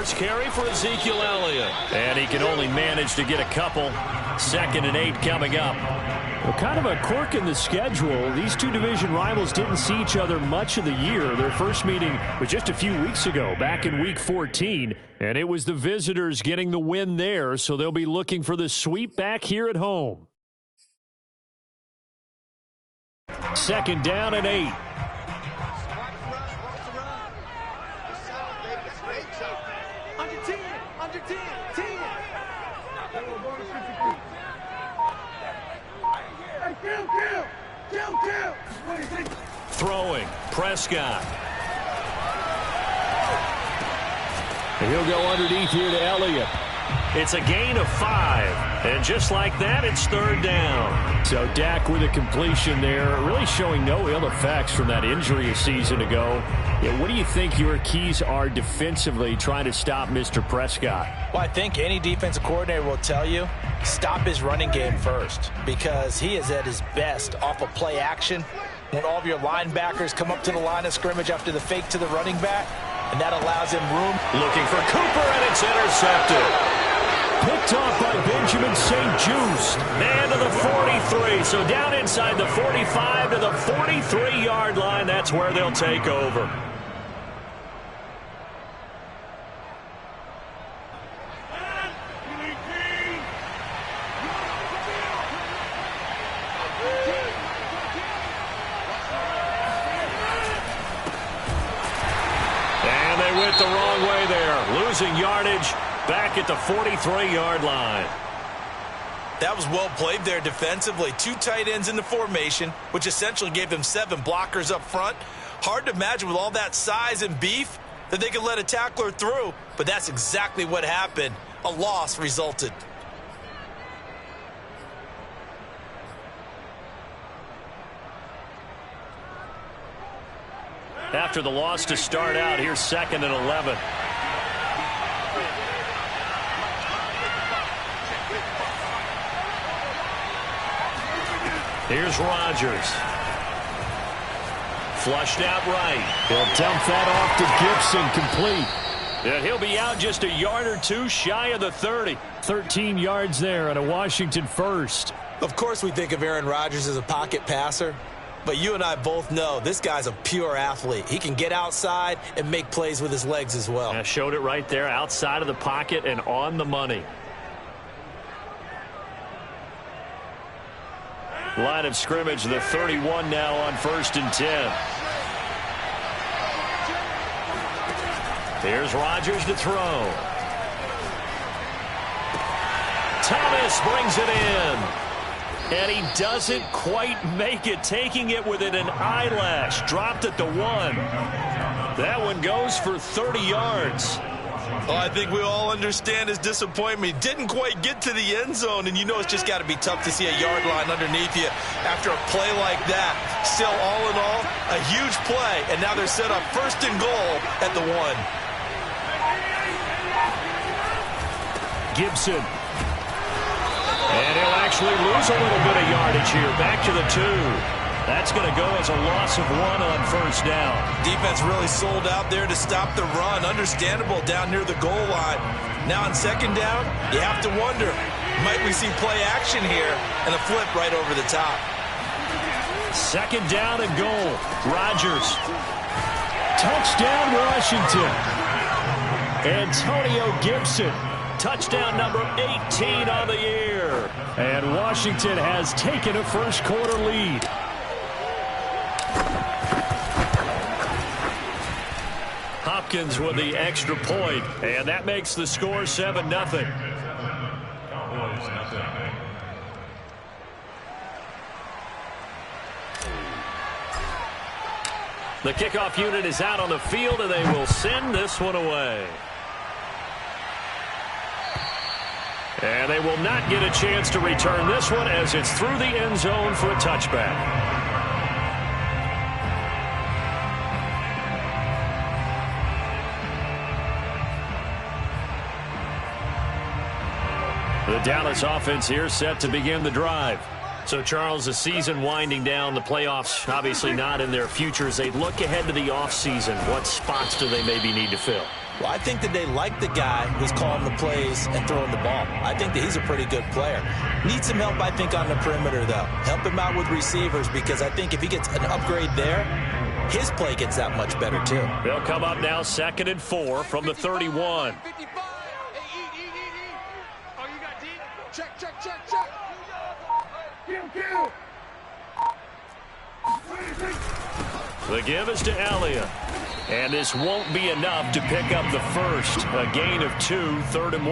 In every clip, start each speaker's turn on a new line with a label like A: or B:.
A: first carry for Ezekiel Elliott.
B: And he can only manage to get a couple. 2nd and 8 coming up.
C: Well, kind of a quirk in the schedule. These two division rivals didn't see each other much of the year. Their first meeting was just a few weeks ago, back in Week 14. And it was the visitors getting the win there, so they'll be looking for the sweep back here at home. 2nd down and 8.
A: Throwing, Prescott.
C: And he'll go underneath here to Elliott.
A: It's a gain of 5. And just like that, it's 3rd down.
C: So Dak with a completion there, really showing no ill effects from that injury a season ago. Yeah, what do you think your keys are defensively trying to stop Mr. Prescott?
D: Well, I think any defensive coordinator will tell you, stop his running game first, because he is at his best off of play action when all of your linebackers come up to the line of scrimmage after the fake to the running back, and that allows him room.
A: Looking for Cooper, and it's intercepted.
C: Picked off by Benjamin St. Juste.
A: Man to the 43, so down inside the 45 to the 43-yard line. That's where they'll take over. And they went the wrong way there, losing yardage. Back at the 43-yard line.
D: That was well played there defensively. 2 tight ends in the formation, which essentially gave them 7 blockers up front. Hard to imagine with all that size and beef that they could let a tackler through, but that's exactly what happened. A loss resulted.
A: After the loss to start out, here's 2nd and 11. Here's Rodgers. Flushed out right.
C: He'll dump that off to Gibson, complete.
A: And he'll be out just a yard or 2 shy of the 30.
C: 13 yards there and a Washington first.
D: Of course we think of Aaron Rodgers as a pocket passer, but you and I both know this guy's a pure athlete. He can get outside and make plays with his legs as well.
A: I showed it right there, outside of the pocket and on the money. Line of scrimmage, the 31 now on 1st and 10. Here's Rodgers to throw. Thomas brings it in. And he doesn't quite make it, taking it within an eyelash. Dropped at the 1. That one goes for 30 yards.
D: Well, I think we all understand his disappointment. He didn't quite get to the end zone, and you know it's just got to be tough to see a yard line underneath you after a play like that. Still, all in all, a huge play, and now they're set up 1st and goal at the 1.
C: Gibson.
A: And he'll actually lose a little bit of yardage here. Back to the 2. That's going to go as a loss of 1 on 1st down.
D: Defense really sold out there to stop the run. Understandable down near the goal line. Now on 2nd down, you have to wonder, might we see play action here and a flip right over the top?
A: 2nd down and goal. Rodgers.
C: Touchdown, Washington. Antonio Gibson.
A: Touchdown number 18 on the year.
C: And Washington has taken a first quarter lead.
A: Hopkins with the extra point, and that makes the score 7-0. The kickoff unit is out on the field, and they will send this one away. And they will not get a chance to return this one as it's through the end zone for a touchback. The Dallas offense here set to begin the drive. So, Charles, the season winding down, the playoffs obviously not in their future. As they look ahead to the offseason, what spots do they maybe need to fill?
D: Well, I think that they like the guy who's calling the plays and throwing the ball. I think that he's a pretty good player. Needs some help, I think, on the perimeter, though. Help him out with receivers, because I think if he gets an upgrade there, his play gets that much better, too.
B: They'll come up now 2nd and 4 from the 31. The give is to Elliott. And this won't be enough to pick up the first. A gain of 2, 3rd and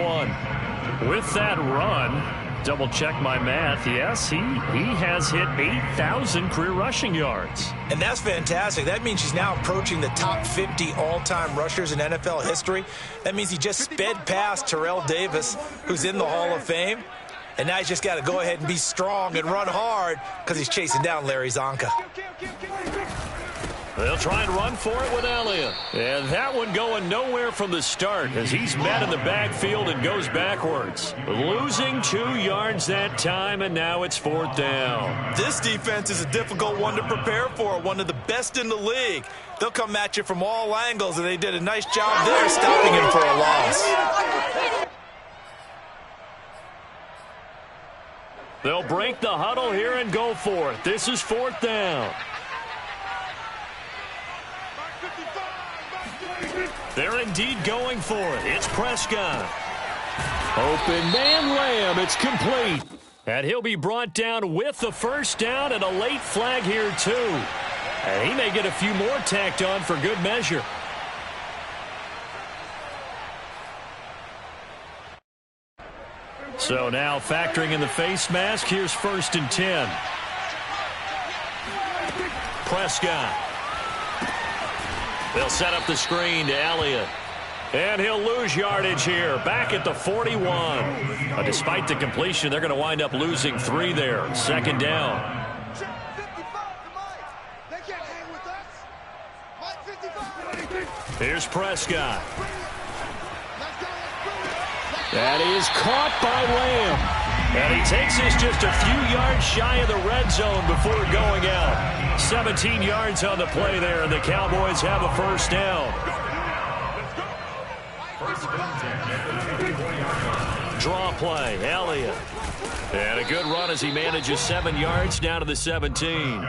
B: 1. With that run, double check my math. Yes, he has hit 8,000 career rushing yards.
D: And that's fantastic. That means he's now approaching the top 50 all-time rushers in NFL history. That means he just sped past Terrell Davis, who's in the Hall of Fame. And now he's just got to go ahead and be strong and run hard because he's chasing down Larry Zonka.
B: They'll try and run for it with Elliott. And that one going nowhere from the start as he's met in the backfield and goes backwards. Losing 2 yards that time, and now it's 4th down.
D: This defense is a difficult one to prepare for, one of the best in the league. They'll come at you from all angles, and they did a nice job there stopping him for a loss.
B: They'll break the huddle here and go for it. This is 4th down. They're indeed going for it. It's Prescott.
C: Open man Lamb. It's complete.
B: And he'll be brought down with the first down and a late flag here, too. And he may get a few more tacked on for good measure. So now factoring in the face mask, here's 1st and 10. Prescott. They'll set up the screen to Elliott. And he'll lose yardage here, back at the 41. Despite the completion, they're going to wind up losing 3 there. 2nd down. Here's Prescott.
C: That is caught by Lamb.
B: And he takes this just a few yards shy of the red zone before going out. 17 yards on the play there, and the Cowboys have a first down. Draw play, Elliott. And a good run as he manages 7 yards down to the 17.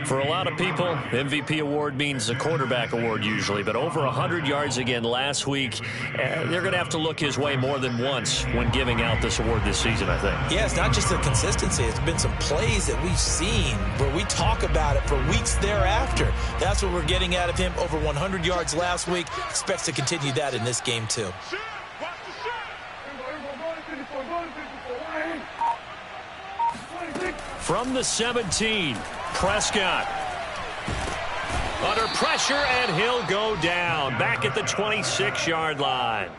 B: For a lot of people, MVP award means a quarterback award usually, but over 100 yards again last week. They're going to have to look his way more than once when giving out this award this season, I think.
D: Yeah, it's not just the consistency. It's been some plays that we've seen where we talk about it for weeks thereafter. That's what we're getting out of him. Over 100 yards last week. Expects to continue that in this game, too.
B: From the 17, Prescott. Under pressure, and he'll go down. Back at the 26-yard line.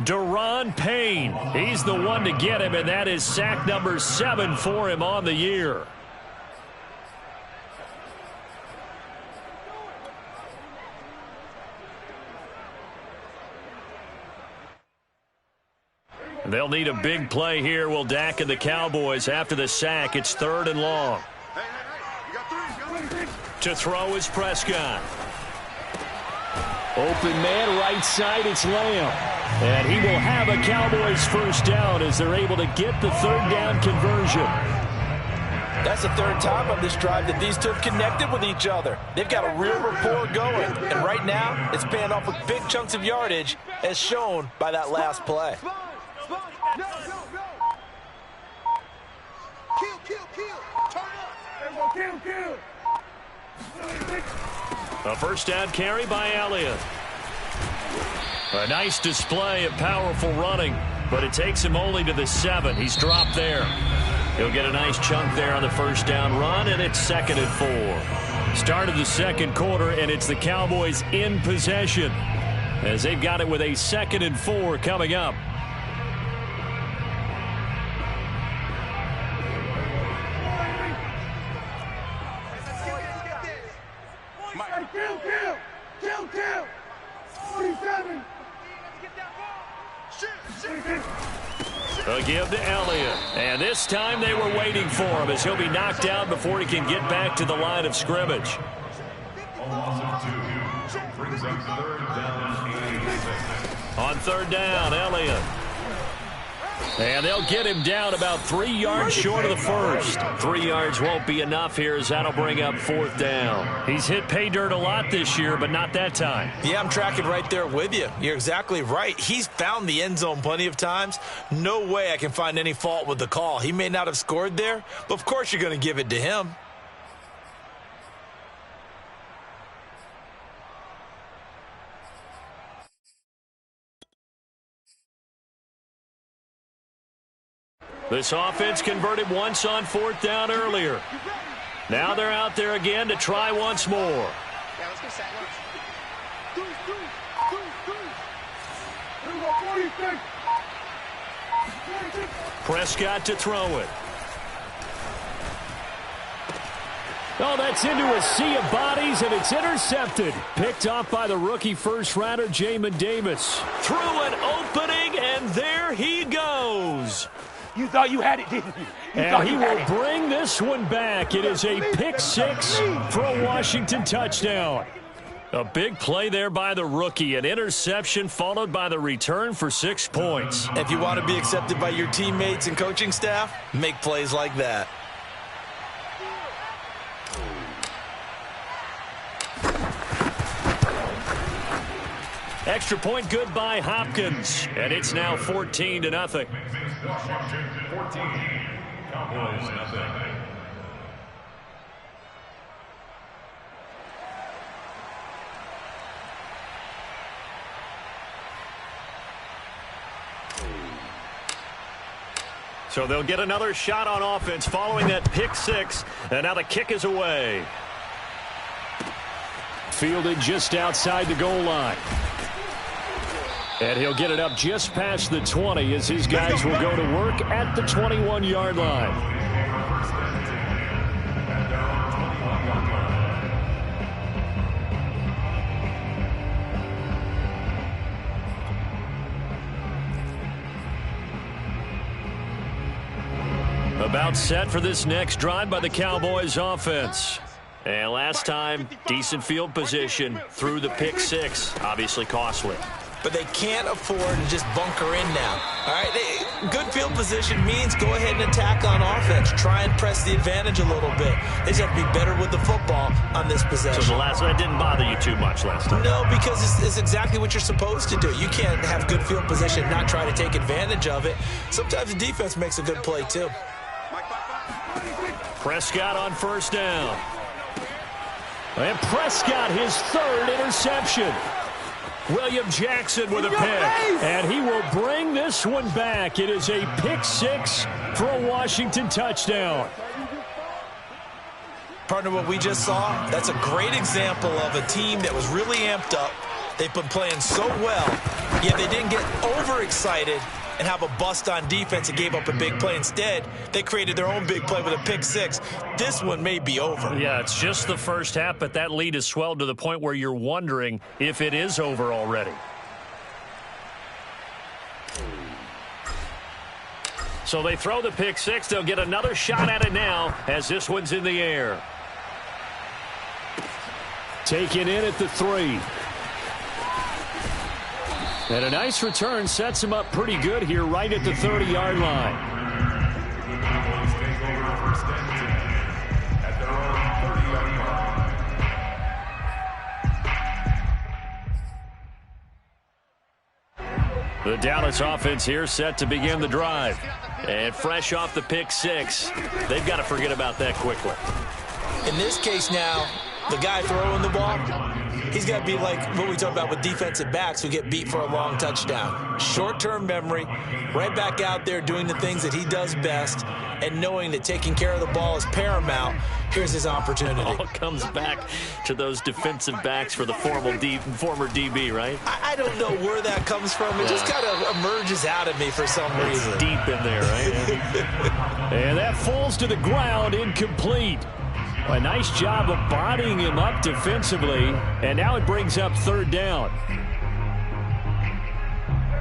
B: Daron Payne, he's the one to get him, and that is sack number 7 for him on the year. They'll need a big play here, will Dak and the Cowboys. After the sack, it's 3rd and long. To throw is Prescott.
C: Open man right side, it's Lamb. And he will have a Cowboys first down as they're able to get the 3rd down conversion.
D: That's the 3rd time on this drive that these two have connected with each other. They've got a real rapport going. And right now, it's paying off with big chunks of yardage, as shown by that last play.
B: A first down carry by Elliott. A nice display of powerful running, but it takes him only to the 7. He's dropped there. He'll get a nice chunk there on the first down run, and it's 2nd and 4. Start of the 2nd quarter, and it's the Cowboys in possession as they've got it with a 2nd and 4 coming up.
E: Kill. 47.
B: A give to Elliott. And this time they were waiting for him as he'll be knocked down before he can get back to the line of scrimmage.
E: Offensive 2.
F: Brings up third down, 86.
A: On third down, Elliott. And they'll get him down about 3 yards short of the first. 3 yards won't be enough here as that'll bring up fourth down. He's hit pay dirt a lot this year, but not that time.
D: Yeah, I'm tracking right there with you. You're exactly right. He's found the end zone plenty of times. No way I can find any fault with the call. He may not have scored there, but of course you're going to give it to him.
A: This offense converted once on fourth down earlier. Now they're out there again to try once more.
E: Yeah, let's get set.
A: Prescott to throw it. Oh, that's into a sea of bodies, and it's intercepted. Picked off by the rookie first-rounder, Jamin Davis. Through an opening, and there he goes.
E: You thought you had it, didn't you?
A: And he will bring this one back. It is a pick six for a Washington touchdown. A big play there by the rookie. An interception followed by the return for 6 points.
D: If you want to be accepted by your teammates and coaching staff, make plays like that.
A: Extra point good by Hopkins. And it's now 14-0.
F: Washington 14, Cowboys nothing.
A: So they'll get another shot on offense following that pick six. And now the kick is away. Fielded just outside the goal line. And he'll get it up just past the 20 as his guys will go to work at the 21-yard line. About set for this next drive by the Cowboys offense. And last time, decent field position through the pick six. Obviously costly.
D: But they can't afford to just bunker in now. All right, good field position means go ahead and attack on offense. Try and press the advantage a little bit. They just have to be better with the football on this possession.
A: So that didn't bother you too much last time?
D: No, because it's exactly what you're supposed to do. You can't have good field position and not try to take advantage of it. Sometimes the defense makes a good play, too.
A: Prescott on first down. And Prescott, his third interception. William Jackson with a pick, and he will bring this one back. It is a pick six for a Washington touchdown.
D: Partner, what we just saw, that's a great example of a team that was really amped up. They've been playing so well, yet they didn't get overexcited and have a bust on defense and gave up a big play. Instead, they created their own big play with a pick six. This one may be over.
A: Yeah, it's just the first half, but that lead has swelled to the point where you're wondering if it is over already. So they throw the pick six. They'll get another shot at it now as this one's in the air. Taken in at the 3. And a nice return sets him up pretty good here right at the 30-yard line. The Dallas offense here set to begin the drive. And fresh off the pick six, they've got to forget about that quickly.
D: In this case now, the guy throwing the ball, he's got to be like what we talk about with defensive backs who get beat for a long touchdown. Short-term memory, right back out there doing the things that he does best, and knowing that taking care of the ball is paramount. Here's his opportunity.
A: All comes back to those defensive backs for the former DB, right?
D: I don't know where that comes from. It just kind of emerges out of me for some reason.
A: It's deep in there, right? And that falls to the ground, incomplete. A nice job of bodying him up defensively, and now it brings up third down.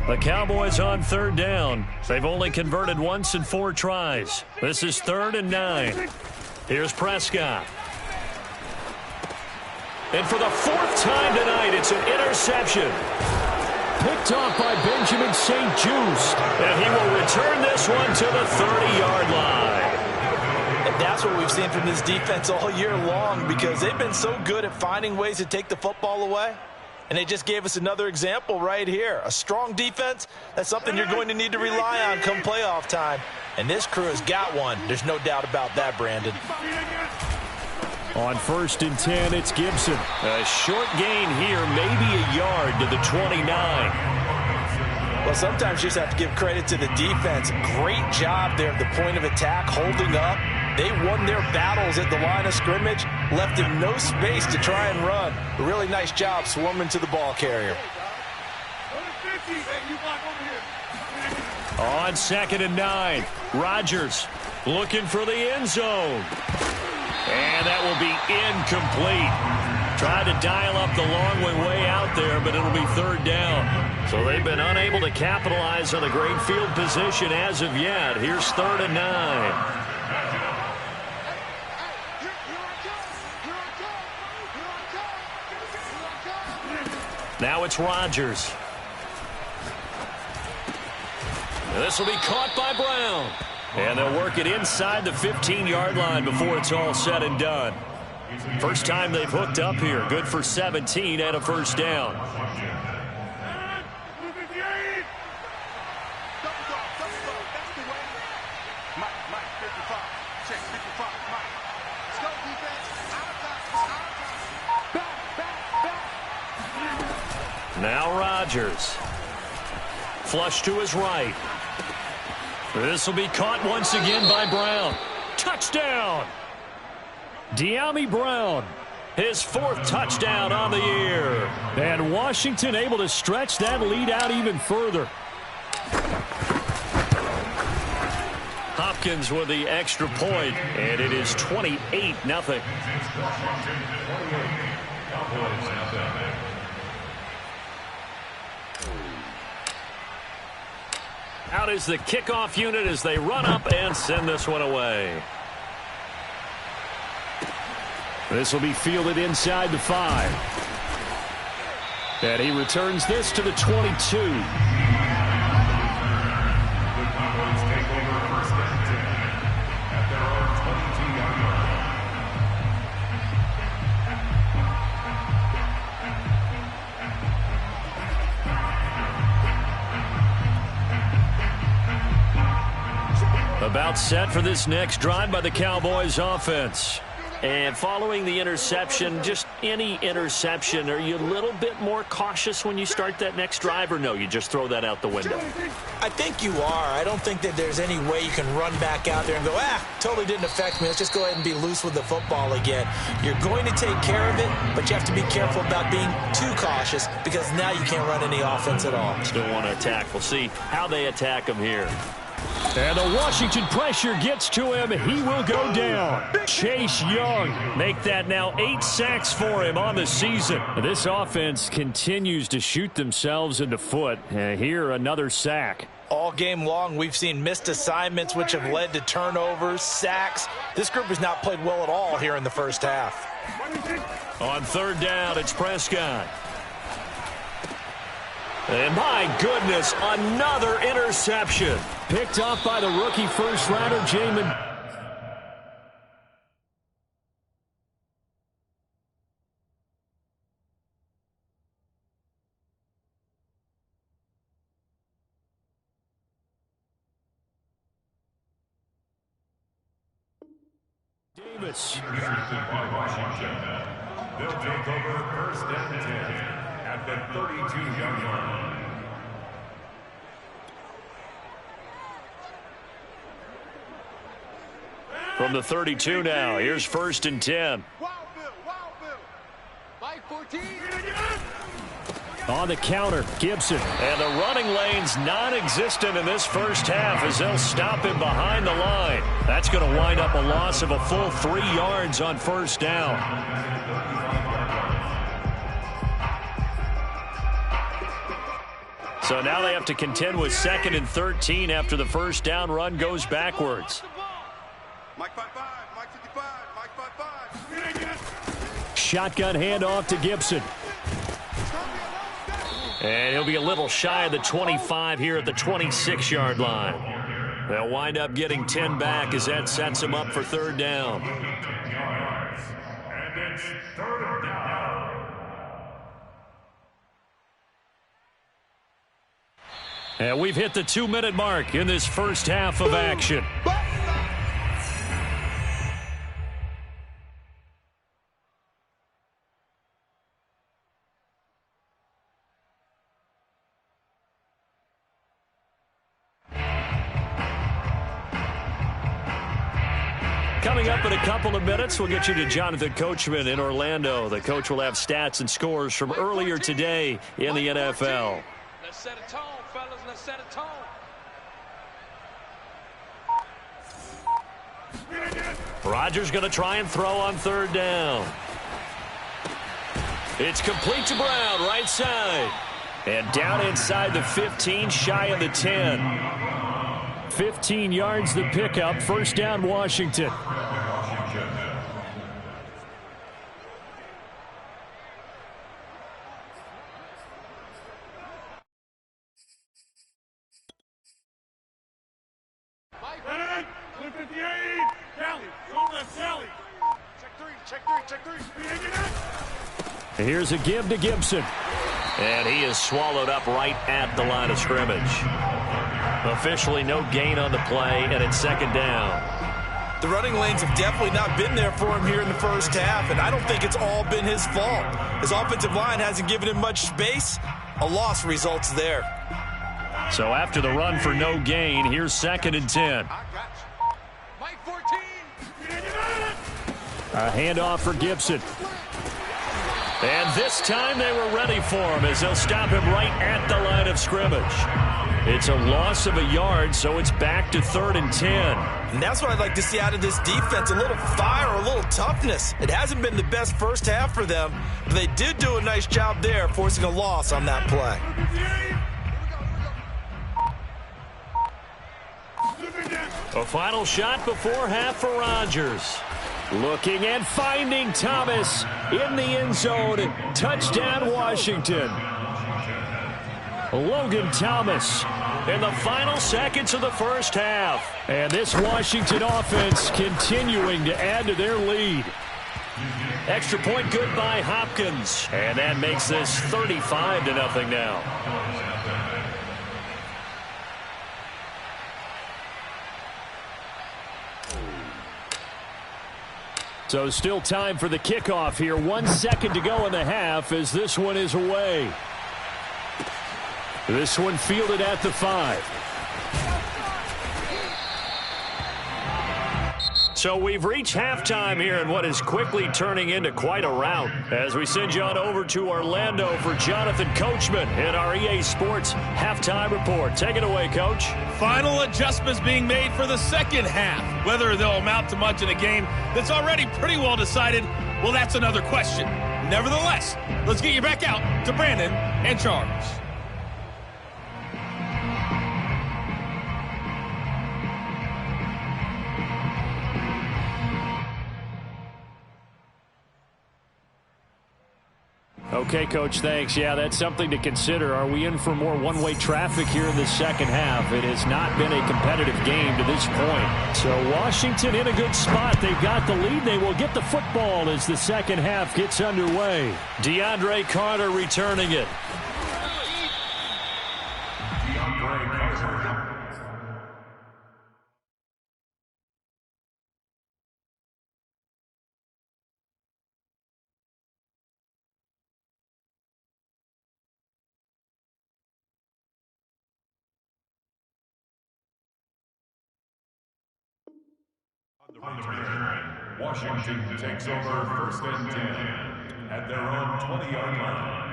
A: The Cowboys on third down. They've only converted once in 4 tries. This is 3rd and 9. Here's Prescott. And for the fourth time tonight, it's an interception.
C: Picked off by Benjamin St. Juste.
A: And he will return this one to the 30-yard line.
D: And that's what we've seen from this defense all year long, because they've been so good at finding ways to take the football away. And they just gave us another example right here. A strong defense, that's something you're going to need to rely on come playoff time. And this crew has got one. There's no doubt about that, Brandon.
C: On 1st and 10, it's Gibson.
A: A short gain here, maybe a yard to the 29.
D: Well, sometimes you just have to give credit to the defense. Great job there at the point of attack, holding up. They won their battles at the line of scrimmage, left him no space to try and run. A really nice job swarming to the ball carrier.
A: On 2nd and 9, Rodgers looking for the end zone. And that will be incomplete. Tried to dial up the long way out there, but it'll be 3rd down. So they've been unable to capitalize on the great field position as of yet. Here's 3rd and 9. Now it's Rodgers. This will be caught by Brown. And they'll work it inside the 15-yard line before it's all said and done. First time they've hooked up here. Good for 17 and a 1st down. Now Rodgers. Flush to his right. This will be caught once again by Brown. Touchdown!
C: De'Ami Brown.
A: His 4th touchdown on the year.
C: And Washington able to stretch that lead out even further.
A: Hopkins with the extra point, and it is 28-0. Out is the kickoff unit as they run up and send this one away.
C: This will be fielded inside the 5. And he returns this to the 22.
A: About set for this next drive by the Cowboys offense. And following the interception, just any interception, are you a little bit more cautious when you start that next drive, or no, you just throw that out the window?
D: I think you are. I don't think that there's any way you can run back out there and go, totally didn't affect me. Let's just go ahead and be loose with the football again. You're going to take care of it, but you have to be careful about being too cautious, because now you can't run any offense at all.
A: Still want to attack. We'll see how they attack him here.
C: And the Washington pressure gets to him. He will go down. Chase Young.
A: Make that now 8 sacks for him on the season.
C: This offense continues to shoot themselves in the foot. Here, another sack.
D: All game long, we've seen missed assignments, which have led to turnovers, sacks. This group has not played well at all here in the first half.
A: On 3rd down, it's Prescott. And my goodness, another interception.
C: Picked off by the rookie first-rounder, Jamin. Davis.
F: They'll take over 1st and 10 at the 32-yard line.
A: From the 32 now, here's 1st and 10.
C: On the counter, Gibson.
A: And the running lane's non-existent in this first half as they'll stop him behind the line. That's going to wind up a loss of a full 3 yards on 1st down. So now they have to contend with 2nd and 13 after the first down run goes backwards.
G: Mike 5-5, Mike 55, Mike 5-5.
C: Shotgun handoff to Gibson.
B: And he'll be a little shy of the 25 here at the 26-yard line. They'll wind up getting 10 back as that sets him up for third down.
F: And it's third down.
C: And we've hit the 2-minute mark in this first half of action. Coming up in a couple of minutes, we'll get you to Jonathan Coachman in Orlando. The coach will have stats and scores from earlier today in the NFL.
E: Let's set a tone, fellas. Let's set a tone.
B: Rodgers going to try and throw on third down. It's complete to Brown, right side. And down inside the 15, shy of the 10.
C: 15 yards the pickup. First down, Washington. Here's a give to Gibson.
B: And he is swallowed up right at the line of scrimmage. Officially no gain on the play, and it's second down.
D: The running lanes have definitely not been there for him here in the first half, and I don't think it's all been his fault. His offensive line hasn't given him much space. A loss results there.
C: So after the run for no gain, here's second and 10.
E: Mike 14.
C: A handoff for Gibson.
B: And this time they were ready for him as they'll stop him right at the line of scrimmage. It's a loss of a yard, so it's back to third and 10.
D: And that's what I'd like to see out of this defense, a little fire, a little toughness. It hasn't been the best first half for them, but they did do a nice job there, forcing a loss on that play.
B: A final shot before half for Rodgers.
C: Looking and finding Thomas in the end zone. Touchdown, Washington. Logan Thomas
B: In the final seconds of the first half.
C: And this Washington offense continuing to add to their lead.
B: Extra point good by Hopkins. And that makes this 35-0 now.
C: So still time for the kickoff here. 1 second to go in the half as this one is away. This one fielded at the 5.
B: So we've reached halftime here in what is quickly turning into quite a rout. As we send you on over to Orlando for Jonathan Coachman in our EA Sports Halftime Report. Take it away, Coach.
G: Final adjustments being made for the second half. Whether they'll amount to much in a game that's already pretty well decided, well, that's another question. Nevertheless, let's get you back out to Brandon and Charles.
C: Okay, Coach, thanks. Yeah, that's something to consider. Are we in for more one-way traffic here in the second half? It has not been a competitive game to this point. So Washington in a good spot. They've got the lead. They will get the football as the second half gets underway.
B: DeAndre Carter returning it.
F: On the return, Washington takes over 1st and 10 at their own 20-yard line.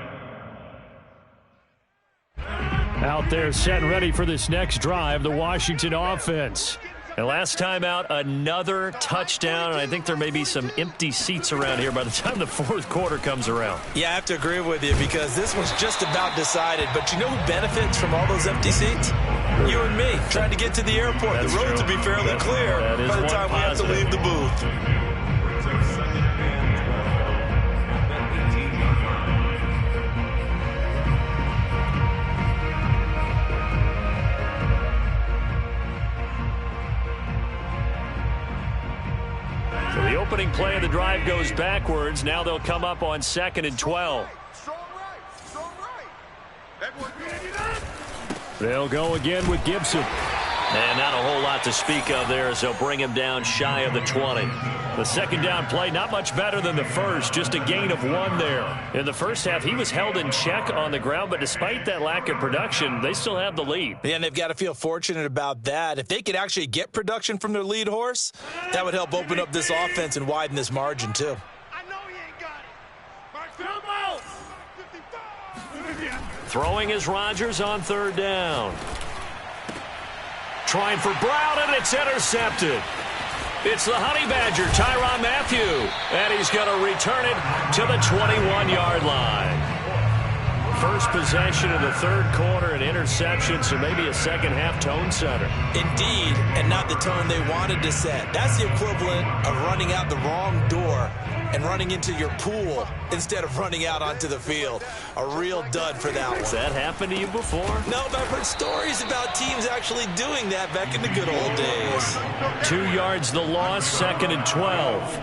C: Out there set and ready for this next drive, the Washington offense.
B: And last time out, another touchdown, and I think there may be some empty seats around here by the time the fourth quarter comes around.
D: Yeah, I have to agree with you because this one's just about decided. But you know who benefits from all those empty seats? You and me, trying to get to the airport.
B: That's
D: the roads
B: true.
D: will be fairly clear
B: That is
D: by the
B: one
D: time we have to
B: positive.
D: leave the booth.
A: So the opening play of the drive goes backwards. Now they'll come up on 2nd and 12.
C: They'll go again with Gibson.
A: And not a whole lot to speak of there as they'll bring him down shy of the 20. The second down play, not much better than the first, just a gain of 1 there. In the first half, he was held in check on the ground, but despite that lack of production, they still have the lead.
D: Yeah, and they've got to feel fortunate about that. If they could actually get production from their lead horse, that would help open up this offense and widen this margin, too.
E: I know he ain't got it.
A: Throwing is Rodgers on 3rd down. Trying for Brown, and it's intercepted. It's the Honey Badger, Tyrann Mathieu, and he's going to return it to the 21-yard line. First possession of the 3rd quarter, an interception, so maybe a second-half tone setter.
D: Indeed, and not the tone they wanted to set. That's the equivalent of running out the wrong door and running into your pool instead of running out onto the field. A real dud for that one.
A: Has that happened to you before?
D: No, but I've heard stories about teams actually doing that back in the good old days.
A: 2 yards the loss, 2nd and 12.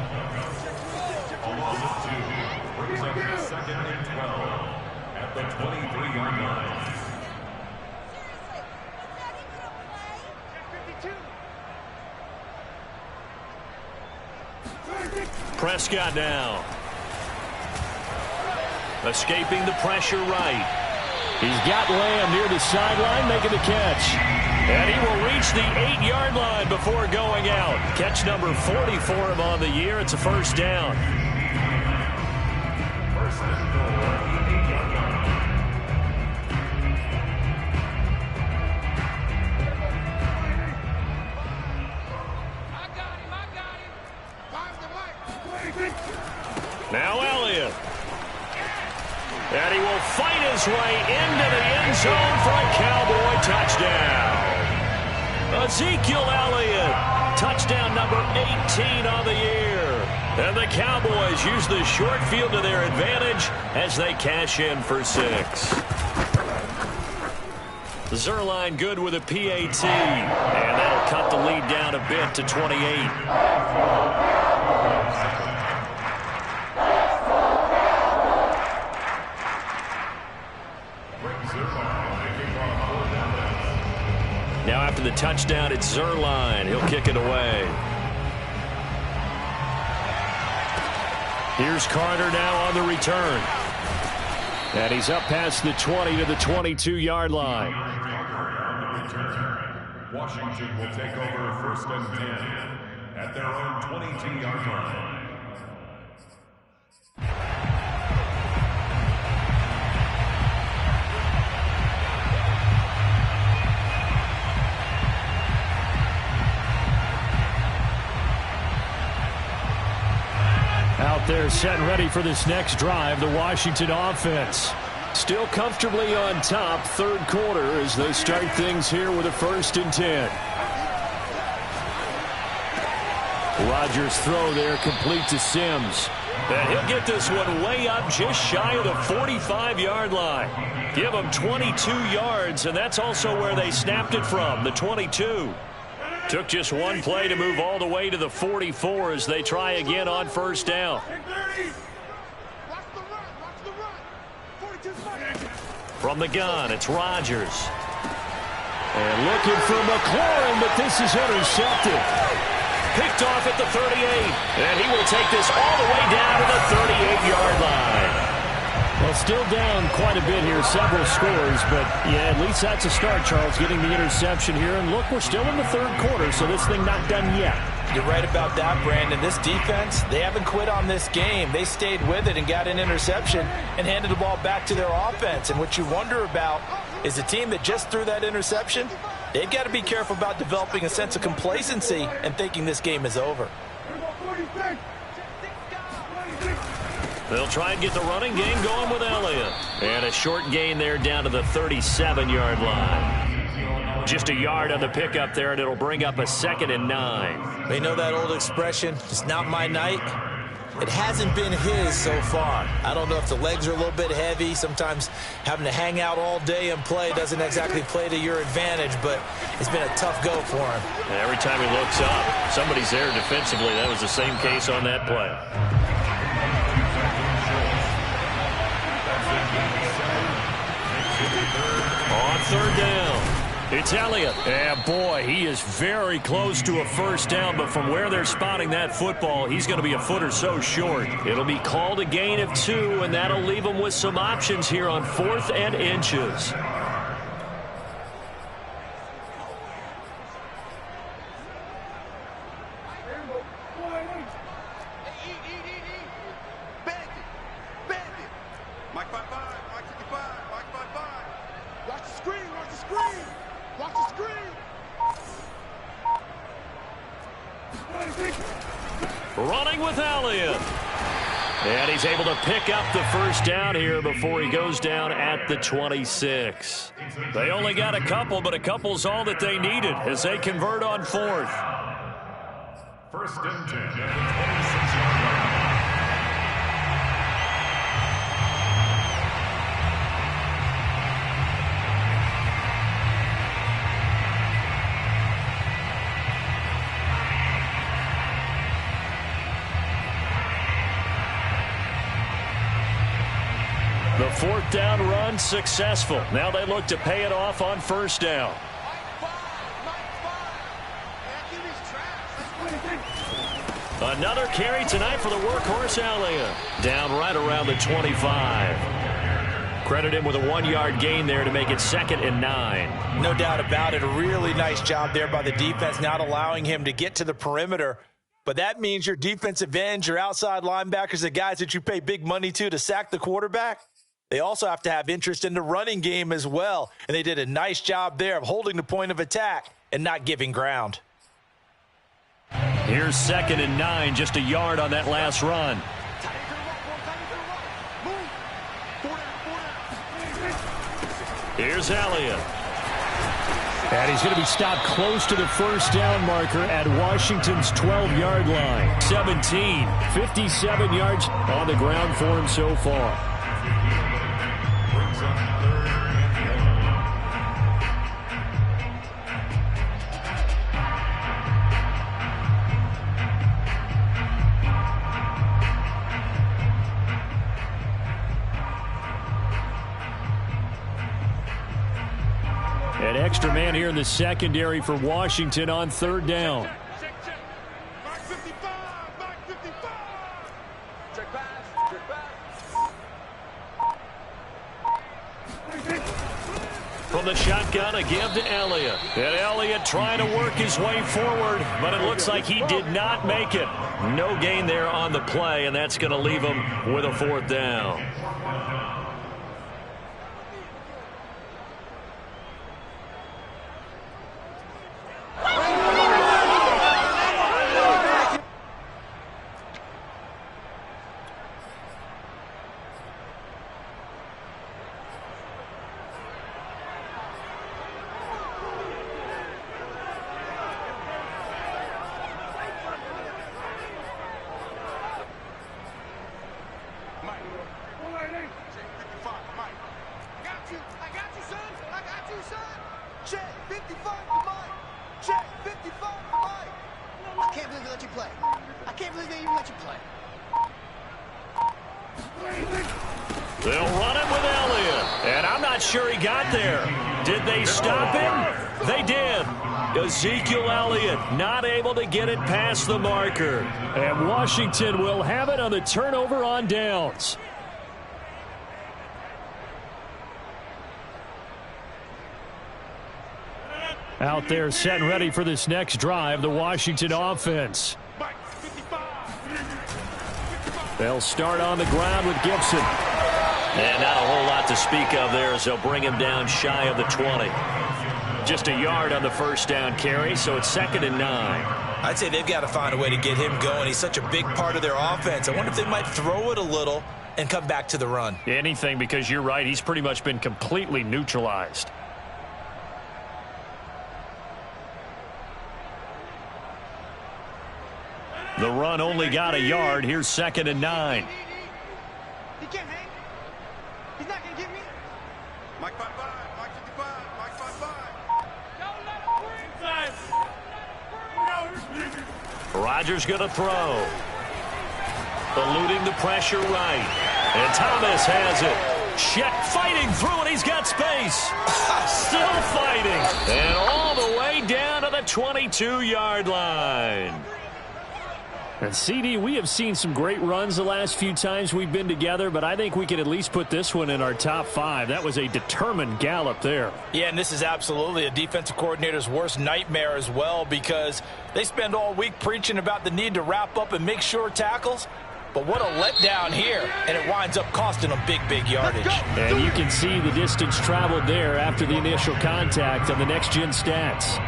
F: Brings up 2nd and 12 at the 23-yard line.
A: Prescott now. Escaping the pressure right.
C: He's got Lamb near the sideline making the catch.
A: And he will reach the 8-yard line before going out. Catch number 40 for him on the year. It's a first down.
F: First and goal at the 8-yard line.
A: Now Elliott. And he will fight his way into the end zone for a Cowboy touchdown. Ezekiel Elliott, touchdown number 18 on the year. And the Cowboys use the short field to their advantage as they cash in for 6. Zerline good with a PAT. And that'll cut the lead down a bit to 28. Now after the touchdown, it's Zerline. He'll kick it away. Here's Carter now on the return.
C: And he's up past the 20 to the 22-yard line.
F: Washington will take over 1st and 10 at their own 22-yard line.
C: Out there set and ready for this next drive, the Washington offense. Still comfortably on top, 3rd quarter as they start things here with a 1st and 10. Rodgers' throw there complete to Sims.
A: And he'll get this one way up just shy of the 45-yard line. Give him 22 yards, and that's also where they snapped it from, the 22. Took just one play to move all the way to the 44 as they try again on 1st down. From the gun, it's Rodgers.
C: And looking for McLaurin, but this is intercepted.
A: Picked off at the 38. And he will take this all the way down to the 38-yard line.
C: Well, still down quite a bit here, several scores, but yeah, at least that's a start, Charles, getting the interception here. And look, we're still in the 3rd quarter, so this thing not done yet.
D: You're right about that, Brandon. This defense, they haven't quit on this game. They stayed with it and got an interception and handed the ball back to their offense. And what you wonder about is the team that just threw that interception, they've got to be careful about developing a sense of complacency and thinking this game is over.
A: They'll try and get the running game going with Elliott. And a short gain there down to the 37-yard line. Just a yard on the pickup there, and it'll bring up a 2nd and 9.
D: They know that old expression, it's not my night. It hasn't been his so far. I don't know if the legs are a little bit heavy. Sometimes having to hang out all day and play doesn't exactly play to your advantage, but it's been a tough go for him.
B: And every time he looks up, somebody's there defensively. That was the same case on that play. On third down, it's Elliott. And boy, he is very close to a first down, but from where they're spotting that football, he's going to be a foot or so short. It'll be called a gain of 2, and that'll leave him with some options here on 4th and inches. Running with Elliott. And he's able to pick up the first down here before he goes down at the 26. They only got a couple, but a couple's all that they needed as they convert on 4th.
F: First and 10 at the 26-yard line.
B: The 4th down run successful. Now they look to pay it off on first down. Another carry tonight for the workhorse Elliott. Down right around the 25. Credit him with a 1-yard gain there to make it 2nd and 9.
D: No doubt about it. A really nice job there by the defense, not allowing him to get to the perimeter. But that means your defensive ends, your outside linebackers, the guys that you pay big money to sack the quarterback, they also have to have interest in the running game as well. And they did a nice job there of holding the point of attack and not giving ground.
B: Here's 2nd and 9, just a yard on that last run. Here's Elliott.
C: And he's going to be stopped close to the first down marker at Washington's 12-yard line.
B: 17,
C: 57 yards on the ground for him so far. An extra man here in the secondary for Washington on 3rd down.
E: Mark 55, Mark 55. Check pass, check pass.
B: From the shotgun, a give to Elliott. And Elliott trying to work his way forward, but it looks like he did not make it. No gain there on the play, and that's going to leave him with a 4th down. They'll run it with Elliott. And I'm not sure he got there. Did they stop him? They did. Ezekiel Elliott not able to get it past the marker.
C: And Washington will have it on the turnover on downs. Out there set and ready for this next drive, the Washington offense. They'll start on the ground with Gibson.
B: And not a whole lot to speak of there as they'll bring him down shy of the 20. Just a yard on the first down carry, so it's 2nd and 9.
D: I'd say they've got to find a way to get him going. He's such a big part of their offense. I wonder if they might throw it a little and come back to the run.
C: Anything, because you're right, he's pretty much been completely neutralized.
A: The run only got a yard. Here's 2nd and 9.
E: He can't hang. He's not going to get me. Mike 5-5. Mike 55. Mike 5-5.
A: Rodgers going to throw. Eluding the pressure right. And Thomas has it. Chet fighting through, and he's got space. Still fighting. And all the way down to the 22-yard line.
C: And CD, we have seen some great runs the last few times we've been together, but I think we can at least put this one in our top 5. That was a determined gallop there.
D: Yeah, and this is absolutely a defensive coordinator's worst nightmare as well, because they spend all week preaching about the need to wrap up and make sure tackles. But what a letdown here, and it winds up costing them big yardage.
C: And you can see the distance traveled there after the initial contact on the next-gen stats.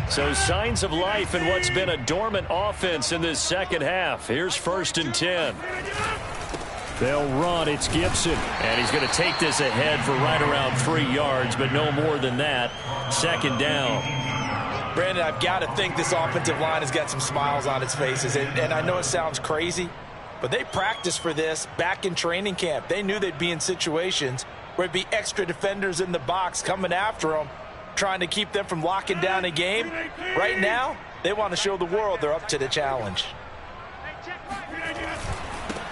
A: So signs of life in what's been a dormant offense in this second half. Here's 1st and 10.
C: They'll run. It's Gibson.
A: And he's going to take this ahead for right around 3 yards, but no more than that. 2nd down.
D: Brandon, I've got to think this offensive line has got some smiles on its faces. And I know it sounds crazy, but they practiced for this back in training camp. They knew they'd be in situations where it'd be extra defenders in the box coming after them, trying to keep them from locking down a game. Right now, they want to show the world they're up to the challenge.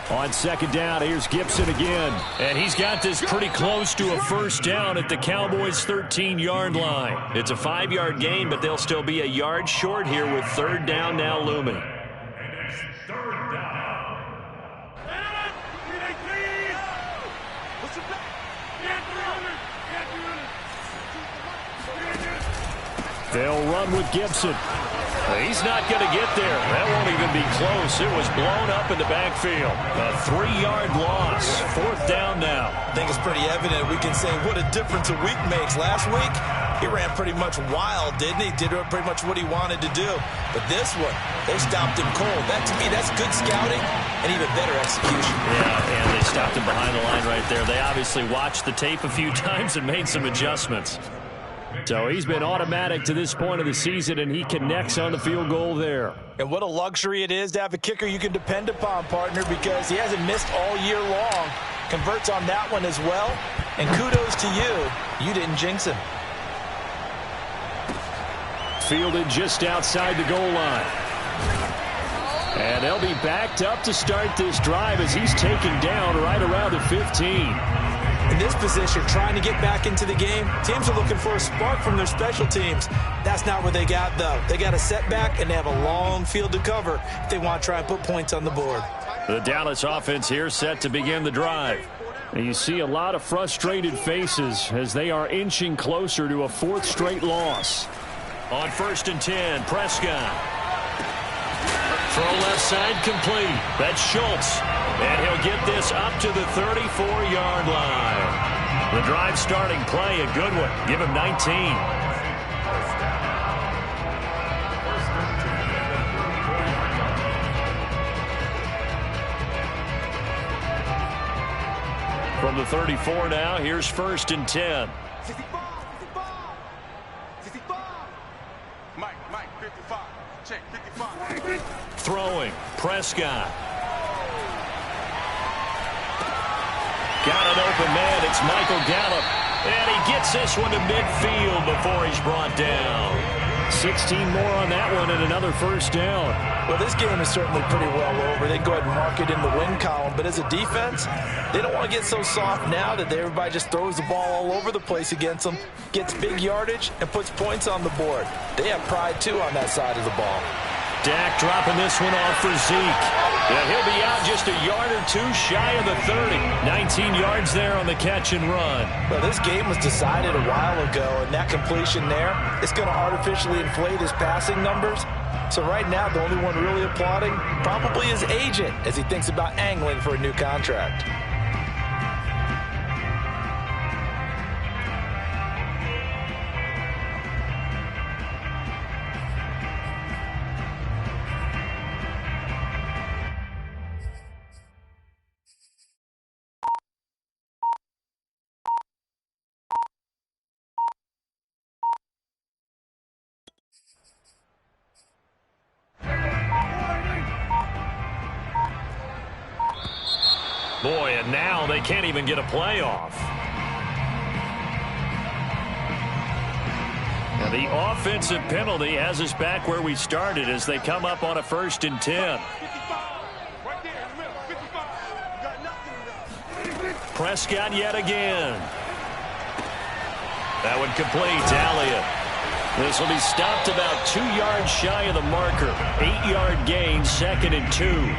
C: On 2nd down, here's Gibson again.
A: And he's got this pretty close to a 1st down at the Cowboys' 13-yard line. It's a 5-yard gain, but they'll still be a yard short here with 3rd down now looming.
C: They'll run with Gibson.
A: He's not going to get there. That won't even be close. It was blown up in the backfield. A 3-yard loss. 4th down now.
D: I think it's pretty evident. We can say what a difference a week makes. Last week, he ran pretty much wild, didn't he? Did pretty much what he wanted to do. But this one, they stopped him cold. That, to me, that's good scouting and even better execution.
A: Yeah, and they stopped him behind the line right there. They obviously watched the tape a few times and made some adjustments.
C: So he's been automatic to this point of the season, and he connects on the field goal there.
D: And what a luxury it is to have a kicker you can depend upon, partner, because he hasn't missed all year long. Converts on that one as well. And kudos to you. You didn't jinx him.
C: Fielded just outside the goal line. And they'll be backed up to start this drive as he's taken down right around the 15.
D: In this position, trying to get back into the game, teams are looking for a spark from their special teams. That's not what they got, though. They got a setback, and they have a long field to cover if they want to try and put points on the board.
A: The Dallas offense here set to begin the drive.
C: And you see a lot of frustrated faces as they are inching closer to a 4th straight loss.
A: On 1st and 10, Prescott. Throw left side complete. That's Schultz. And he'll get this up to the 34-yard line. The drive starting play, a good one. Give him 19. From the 34 now, here's 1st and 10.
E: 65. Mike, 55. Check, 55.
A: Throwing, Prescott. Got an open man. It's Michael Gallup. And he gets this one to midfield before he's brought down.
C: 16 more on that one and another 1st down.
D: Well, this game is certainly pretty well over. They can go ahead and mark it in the win column. But as a defense, they don't want to get so soft now that everybody just throws the ball all over the place against them, gets big yardage, and puts points on the board. They have pride, too, on that side of the ball.
A: Dak dropping this one off for Zeke. Yeah, he'll be out just a yard or two shy of the 30. 19 yards there on the catch and run.
D: Well, this game was decided a while ago, and that completion there is going to artificially inflate his passing numbers. So right now, the only one really applauding probably his agent as he thinks about angling for a new contract.
A: Boy, and now they can't even get a playoff. Now the offensive penalty has us back where we started as they come up on a 1st and 10. Prescott yet again. That one complete to Elliott. This will be stopped about 2 yards shy of the marker. 8-yard gain, 2nd and 2.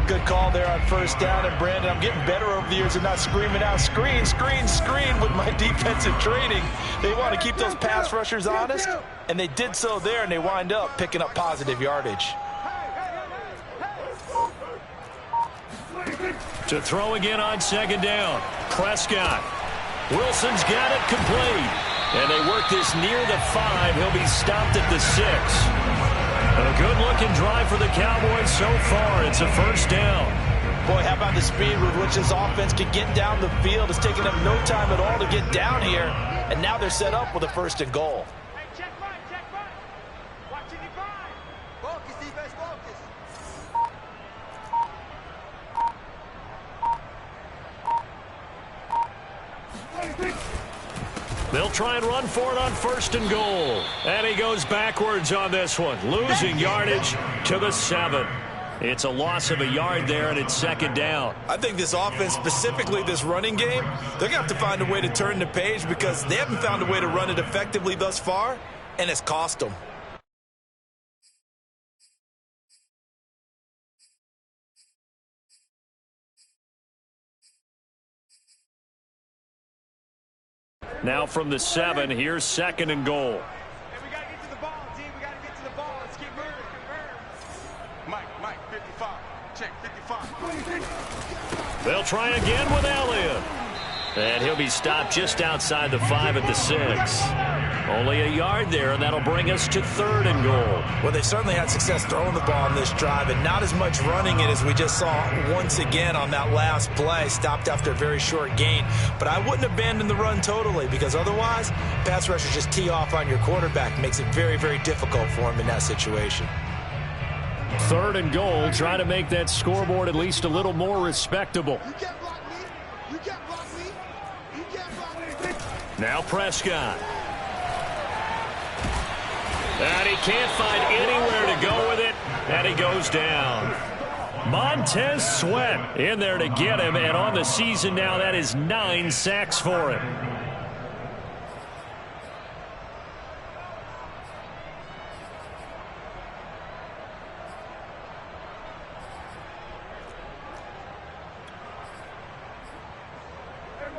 D: Good call there on 1st down. And, Brandon, I'm getting better over the years of not screaming out, screen, screen, screen with my defensive training. They want to keep those pass rushers honest, and they did so there, and they wind up picking up positive yardage.
A: To throw again on 2nd down. Prescott. Wilson's got it complete. And they work this near the 5. He'll be stopped at the 6. A good-looking drive for the Cowboys so far. It's a 1st down.
D: Boy, how about the speed with which this offense can get down the field? It's taken them no time at all to get down here. And now they're set up with a 1st and goal.
E: Hey, check right, check right. Watch it, focus, defense, focus.
A: They'll try and run for it on 1st and goal. And he goes backwards on this one, losing yardage to the 7. It's a loss of a yard there, and it's 2nd down.
D: I think this offense, specifically this running game, they're going to have to find a way to turn the page because they haven't found a way to run it effectively thus far, and it's cost them.
A: Now from the 7, here's 2nd and goal.
E: Hey, we got to get to the ball, team. We got to get to the ball. Let's keep moving. Mike, 55. Check, 55.
A: They'll try again with Elliott. And he'll be stopped just outside the 5 at the 6. Only a yard there, and that'll bring us to 3rd and goal.
D: Well, they certainly had success throwing the ball on this drive, and not as much running it as we just saw once again on that last play. Stopped after a very short gain. But I wouldn't abandon the run totally, because otherwise, pass rushers just tee off on your quarterback. Makes it very, very difficult for him in that situation.
C: 3rd and goal. Try to make that scoreboard at least a little more respectable.
E: You can't block me. You can't block me. You can't block me.
A: Now Prescott. And he can't find anywhere to go with it, and he goes down. Montez Sweat in there to get him, and on the season now, that is 9 sacks for him.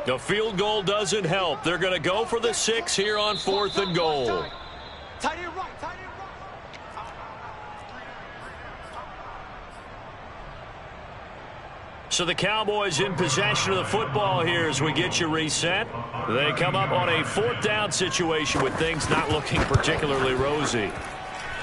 A: The field goal doesn't help. They're going to go for the 6 here on 4th and goal.
E: Tight end right, tight end right.
A: So the Cowboys in possession of the football here as we get you reset. They come up on a 4th down situation with things not looking particularly rosy.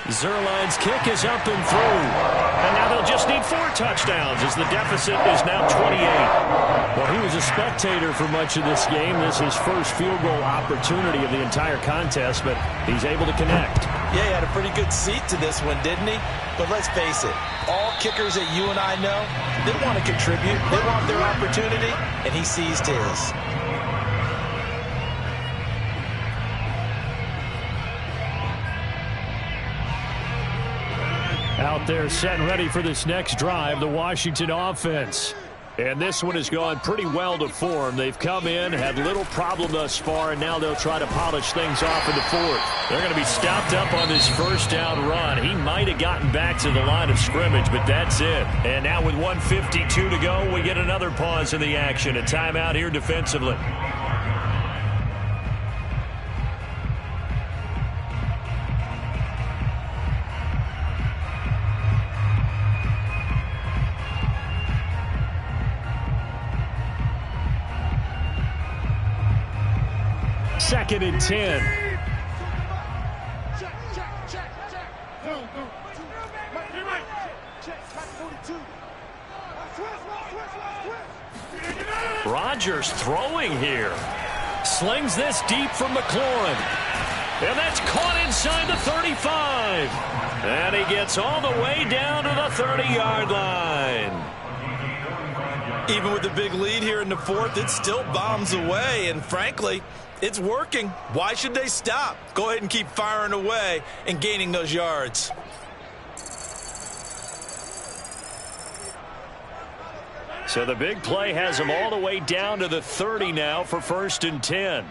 A: Zerline's kick is up and through. And now they'll just need 4 touchdowns as the deficit is now 28.
C: Well, he was a spectator for much of this game. This is his first field goal opportunity of the entire contest, but he's able to connect.
D: Yeah, he had a pretty good seat to this one, didn't he? But let's face it, all kickers that you and I know, they want to contribute. They want their opportunity, and he seized his.
C: Out there set and ready for this next drive, the Washington offense. And this one has gone pretty well to form. They've come in, had little problem thus far, and now they'll try to polish things off in the fourth. They're going to be stopped up on this first down run. He might have gotten back to the line of scrimmage, but that's it. And now with 1:52 to go, we get another pause in the action. A timeout here defensively. Second and 10. Rodgers throwing here. Slings this deep from McLaurin. And that's caught inside the 35. And he gets all the way down to the 30-yard line.
D: Even with the big lead here in the fourth, it still bombs away. And frankly, it's working. Why should they stop? Go ahead and keep firing away and gaining those yards.
C: So the big play has them all the way down to the 30 now for 1st and 10.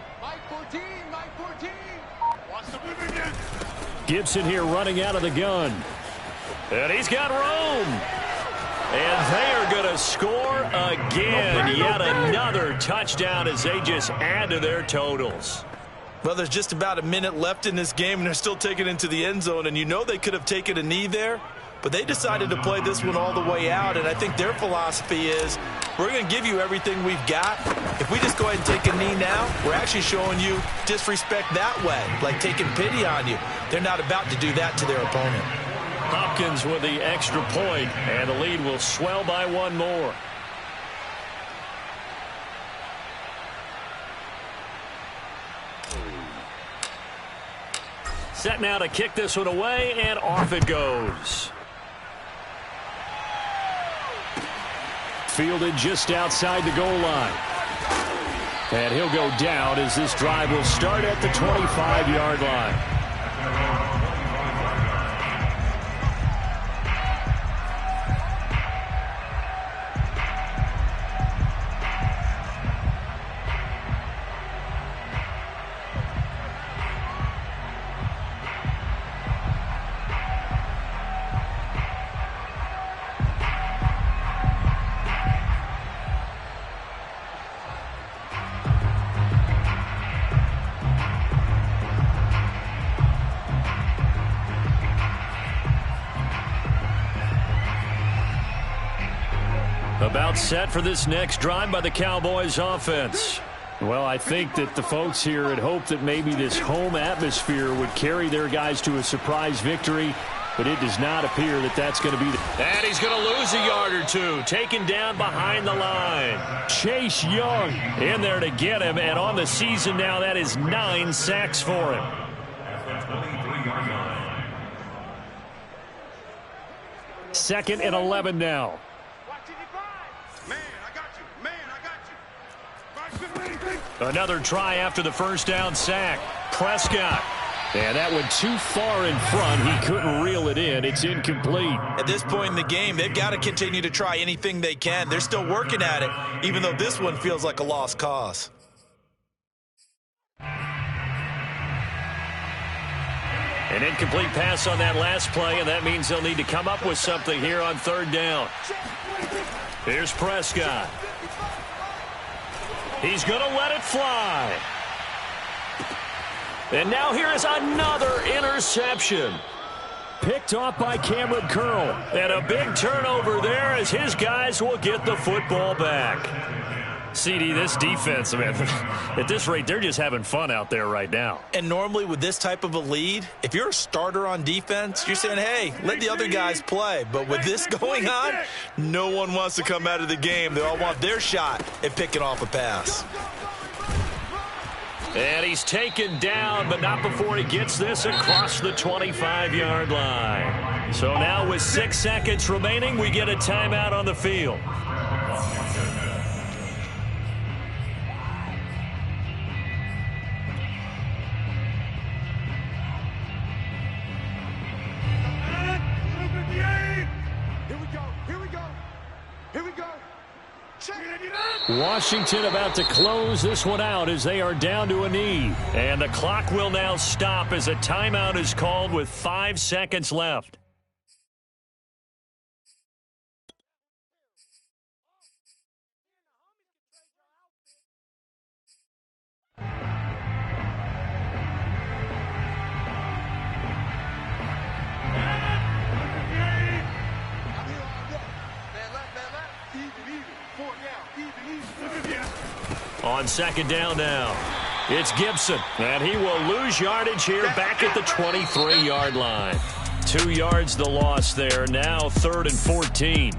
C: Gibson here running out of the gun. And he's got room. And they are going to score again. Yet another touchdown as they just add to their totals.
D: Well, there's just about a minute left in this game, and they're still taking it into the end zone. And you know they could have taken a knee there, but they decided to play this one all the way out. And I think their philosophy is, we're going to give you everything we've got. If we just go ahead and take a knee now, we're actually showing you disrespect that way, like taking pity on you. They're not about to do that to their opponent.
C: Hopkins with the extra point, and the lead will swell by one more. Set now to kick this one away, and off it goes. Fielded just outside the goal line. And he'll go down as this drive will start at the 25-yard line. About set for this next drive by the Cowboys offense. Well, I think that the folks here had hoped that maybe this home atmosphere would carry their guys to a surprise victory, but it does not appear that that's going to be
A: And he's going to lose a yard or two, taken down behind the line.
C: Chase Young in there to get him, and on the season now, that is 9 sacks for him. Second and 11 now. Another try after the first down sack. Prescott. And that went too far in front. He couldn't reel it in. It's incomplete.
D: At this point in the game, they've got to continue to try anything they can. They're still working at it, even though this one feels like a lost cause.
C: An incomplete pass on that last play, and that means they'll need to come up with something here on third down. Here's Prescott. He's going to let it fly. And now here is another interception. Picked off by Cameron Curl. And a big turnover there as his guys will get the football back. CD, this defense, man, at this rate, they're just having fun out there right now.
D: And normally with this type of a lead, if you're a starter on defense, you're saying, hey, let the other guys play. But with this going on, no one wants to come out of the game. They all want their shot at picking off a pass.
C: And he's taken down, but not before he gets this across the 25-yard line. So now with 6 seconds remaining, we get a timeout on the field. Washington about to close this one out as they are down to a knee.
A: And the clock will now stop as a timeout is called with 5 seconds left. On second down now, it's Gibson, and he will lose yardage here back at the 23-yard line. 2 yards the loss there, now 3rd and 14.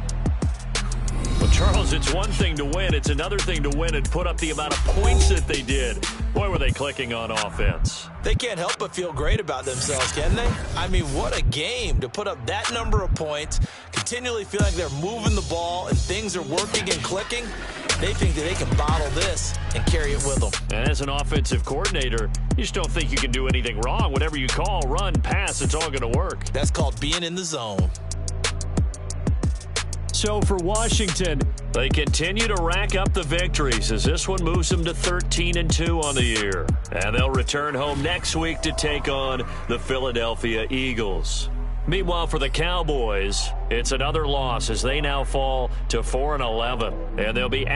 A: Well, Charles, it's one thing to win. It's another thing to win and put up the amount of points that they did. Boy, were they clicking on offense.
D: They can't help but feel great about themselves, can they? I mean, what a game to put up that number of points, continually feel like they're moving the ball and things are working and clicking. They think that they can bottle this and carry it with them.
A: And as an offensive coordinator, you just don't think you can do anything wrong. Whatever you call, run, pass, it's all going to work.
D: That's called being in the zone.
C: So for Washington,
A: they continue to rack up the victories as this one moves them to 13-2 on the year. And they'll return home next week to take on the Philadelphia Eagles. Meanwhile, for the Cowboys, it's another loss as they now fall to 4-11. And they'll be